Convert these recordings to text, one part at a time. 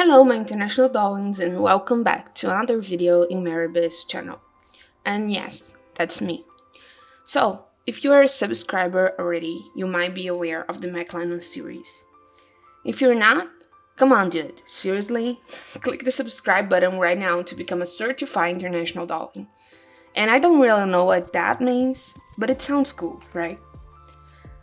Hello my international darlings and welcome back to another video in Mary's channel. And yes, that's me. So, if you are a subscriber already, you might be aware of the Mclennon series. If you're not, come on dude, seriously? Click the subscribe button right now to become a certified international darling. And I don't really know what that means, but it sounds cool, right?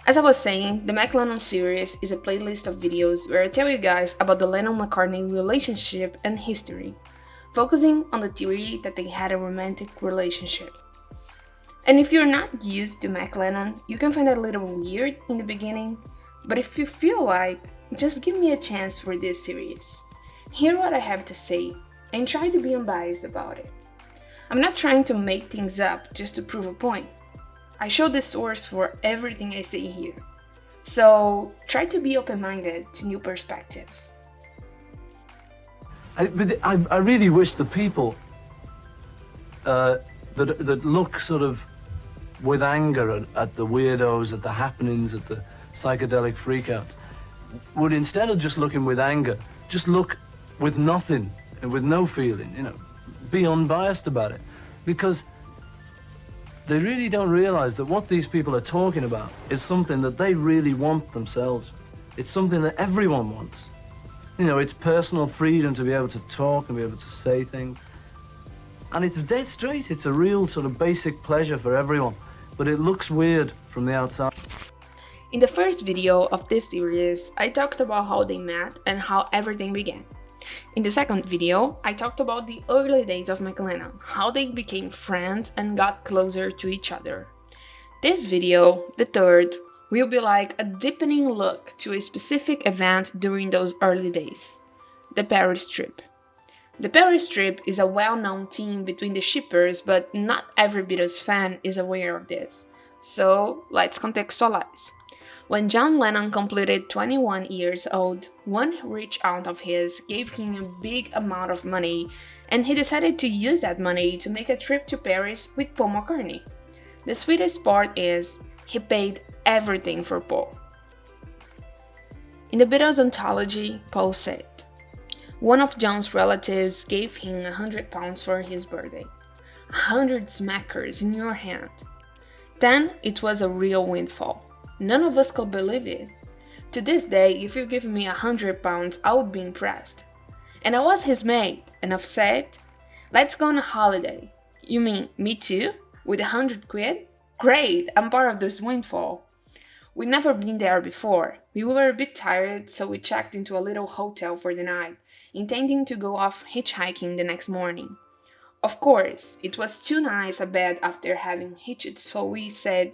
As I was saying, the Mclennon Series is a playlist of videos where I tell you guys about the Lennon-McCartney relationship and history, focusing on the theory that they had a romantic relationship. And if you're not used to Mclennon, you can find that a little weird in the beginning, but if you feel like, just give me a chance for this series. Hear what I have to say, and try to be unbiased about it. I'm not trying to make things up just to prove a point. I show the source for everything I say here, so try to be open-minded to new perspectives. I really wish the people that look sort of with anger at the weirdos, at the happenings, at the psychedelic freakouts, would instead of just looking with anger, just look with nothing and with no feeling, be unbiased about it. Because they really don't realize that what these people are talking about is something that they really want themselves. It's something that everyone wants. It's personal freedom to be able to talk and be able to say things. And it's dead straight. It's a real sort of basic pleasure for everyone. But it looks weird from the outside. In the first video of this series, I talked about how they met and how everything began. In the second video, I talked about the early days of Mclennon, how they became friends and got closer to each other. This video, the third, will be like a deepening look to a specific event during those early days, the Paris trip. The Paris trip is a well-known theme between the shippers, but not every Beatles fan is aware of this, so let's contextualize. When John Lennon completed 21 years old, one rich aunt of his gave him a big amount of money, and he decided to use that money to make a trip to Paris with Paul McCartney. The sweetest part is, he paid everything for Paul. In the Beatles anthology, Paul said, one of John's relatives gave him £100 for his birthday. 100 smackers in your hand. Then it was a real windfall. None of us could believe it. To this day, if you give me £100, I would be impressed. And I was his mate, and I've said, let's go on a holiday. You mean, me too? With 100 quid? Great, I'm part of this windfall. We'd never been there before. We were a bit tired, so we checked into a little hotel for the night, intending to go off hitchhiking the next morning. Of course, it was too nice a bed after having hitched, so we said,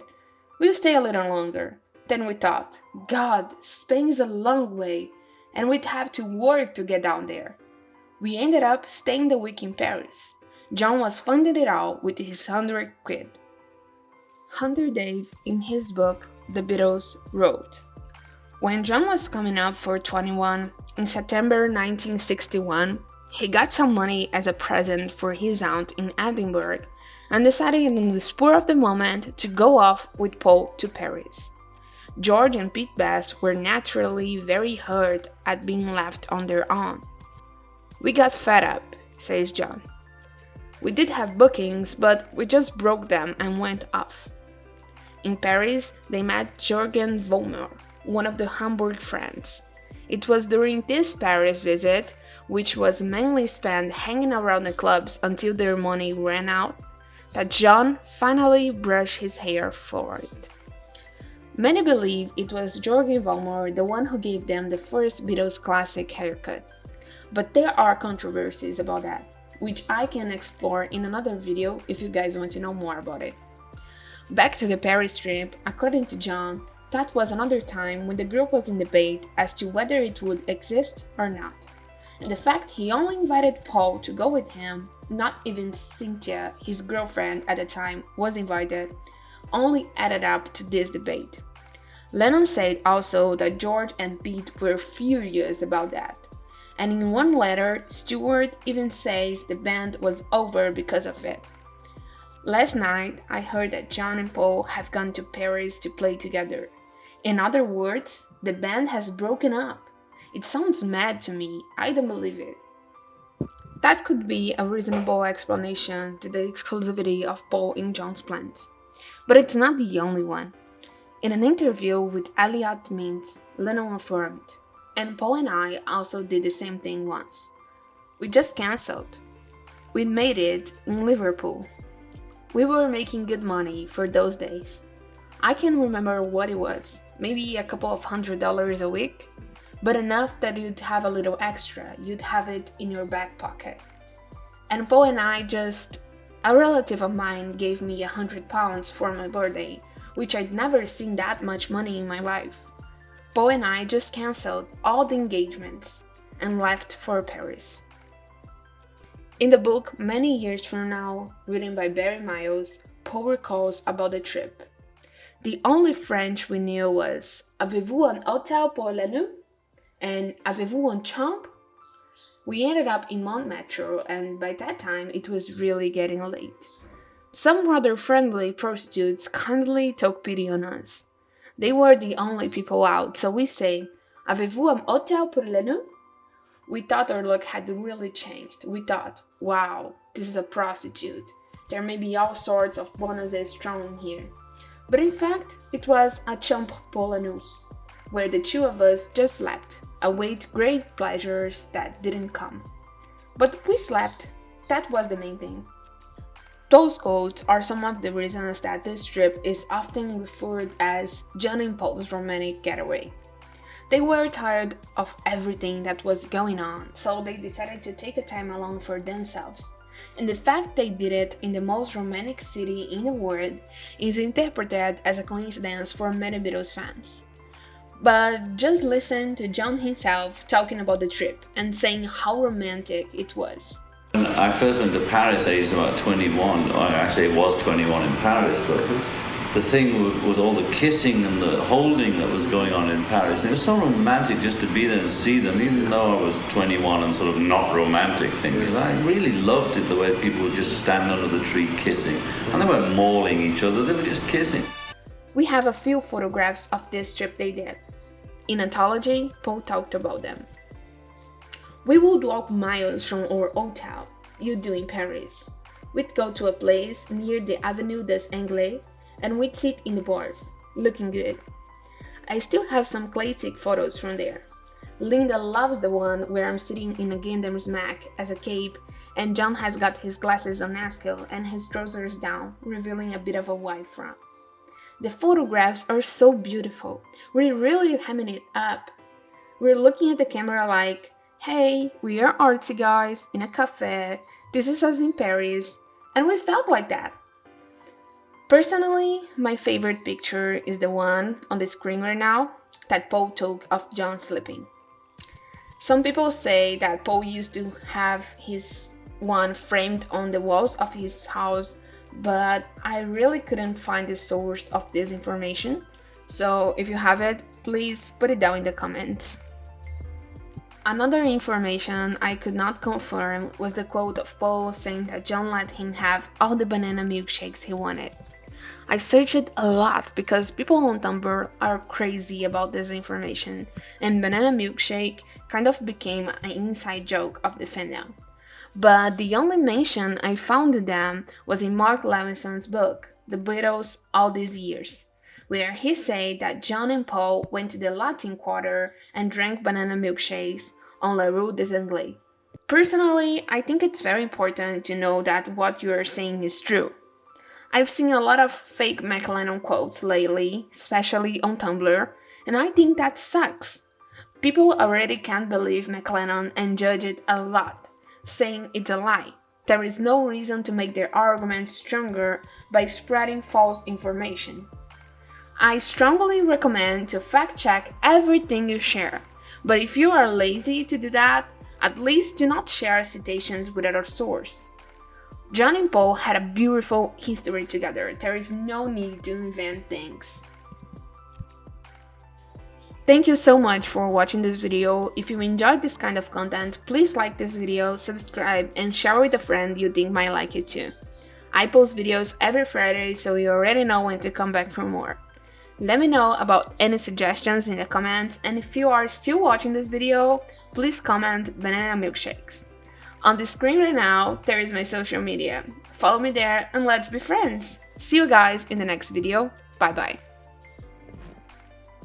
we'll stay a little longer. Then we thought, God, Spain's a long way, and we'd have to work to get down there. We ended up staying the week in Paris. John was funding it all with his 100 quid. Hunter Dave, in his book, The Beatles, wrote, when John was coming up for 21, in September 1961, he got some money as a present for his aunt in Edinburgh, and decided in the spur of the moment to go off with Paul to Paris. George and Pete Best were naturally very hurt at being left on their own. We got fed up, says John. We did have bookings, but we just broke them and went off. In Paris, they met Jurgen vollmer, one of the Hamburg friends. It was during this Paris visit, which was mainly spent hanging around the clubs until their money ran out, that John finally brushed his hair forward. Many believe it was Jurgen vollmer the one who gave them the first Beatles classic haircut. But there are controversies about that, which I can explore in another video if you guys want to know more about it. Back to the Paris trip, according to John, that was another time when the group was in debate as to whether it would exist or not. And the fact he only invited Paul to go with him, not even Cynthia, his girlfriend at the time, was invited, only added up to this debate. Lennon said also that George and Pete were furious about that. And in one letter, Stewart even says the band was over because of it. Last night, I heard that John and Paul have gone to Paris to play together. In other words, the band has broken up. It sounds mad to me, I don't believe it. That could be a reasonable explanation to the exclusivity of Paul in John's plans. But it's not the only one. In an interview with Elliot Mintz, Lennon affirmed, and Paul and I also did the same thing once. We just cancelled. We made it in Liverpool. We were making good money for those days. I can't remember what it was, maybe a couple of $100 a week, but enough that you'd have a little extra, you'd have it in your back pocket. And Paul and I a relative of mine gave me £100 for my birthday, which I'd never seen that much money in my life. Paul and I just cancelled all the engagements and left for Paris. In the book Many Years From Now, written by Barry Miles, Paul recalls about the trip. The only French we knew was "Avez-vous un hôtel pour la nuit?" and "Avez-vous une chambre?" We ended up in Montmartre, and by that time it was really getting late. Some rather friendly prostitutes kindly took pity on us. They were the only people out, so we say, "Avez-vous un hôtel pour la nuit?" We thought our luck had really changed. We thought, wow, this is a prostitute. There may be all sorts of bonuses thrown in here. But in fact, it was a chambre pour la nuit, where the two of us just slept, await great pleasures that didn't come. But we slept. That was the main thing. Those quotes are some of the reasons that this trip is often referred as John and Paul's romantic getaway. They were tired of everything that was going on, so they decided to take a time alone for themselves. And the fact they did it in the most romantic city in the world is interpreted as a coincidence for many Beatles fans. But just listen to John himself talking about the trip and saying how romantic it was. When I first went to Paris, I was about 21, or actually it was 21 in Paris, but the thing was all the kissing and the holding that was going on in Paris. And it was so romantic just to be there and see them, even though I was 21 and sort of not romantic things. I really loved it, the way people would just stand under the tree kissing. And they weren't mauling each other, they were just kissing. We have a few photographs of this trip they did. In Anthology, Paul talked about them. We would walk miles from our hotel, you do in Paris. We'd go to a place near the Avenue des Anglais, and we'd sit in the bars, looking good. I still have some classic photos from there. Linda loves the one where I'm sitting in a Gundam's Mac as a cape, and John has got his glasses on askew and his trousers down, revealing a bit of a wide front. The photographs are so beautiful. We're really hamming it up. We're looking at the camera like, hey, we are artsy guys in a cafe, this is us in Paris, and we felt like that. Personally, my favorite picture is the one on the screen right now that Paul took of John sleeping. Some people say that Paul used to have his one framed on the walls of his house, but I really couldn't find the source of this information, so if you have it, please put it down in the comments. Another information I could not confirm was the quote of Paul saying that John let him have all the banana milkshakes he wanted. I searched a lot because people on Tumblr are crazy about this information, and banana milkshake kind of became an inside joke of the fandom. But the only mention I found of them was in Mark Levinson's book, The Beatles All These Years, where he said that John and Paul went to the Latin Quarter and drank banana milkshakes on La Rue des Anglais. Personally, I think it's very important to know that what you are saying is true. I've seen a lot of fake Mclennon quotes lately, especially on Tumblr, and I think that sucks. People already can't believe Mclennon and judge it a lot, saying it's a lie. There is no reason to make their argument stronger by spreading false information. I strongly recommend to fact-check everything you share, but if you are lazy to do that, at least do not share citations without a source. John and Paul had a beautiful history together. There is no need to invent things. Thank you so much for watching this video. If you enjoyed this kind of content, please like this video, subscribe, and share with a friend you think might like it too. I post videos every Friday, so you already know when to come back for more. Let me know about any suggestions in the comments, and if you are still watching this video, please comment banana milkshakes. On the screen right now, there is my social media. Follow me there and let's be friends. See you guys in the next video. Bye bye.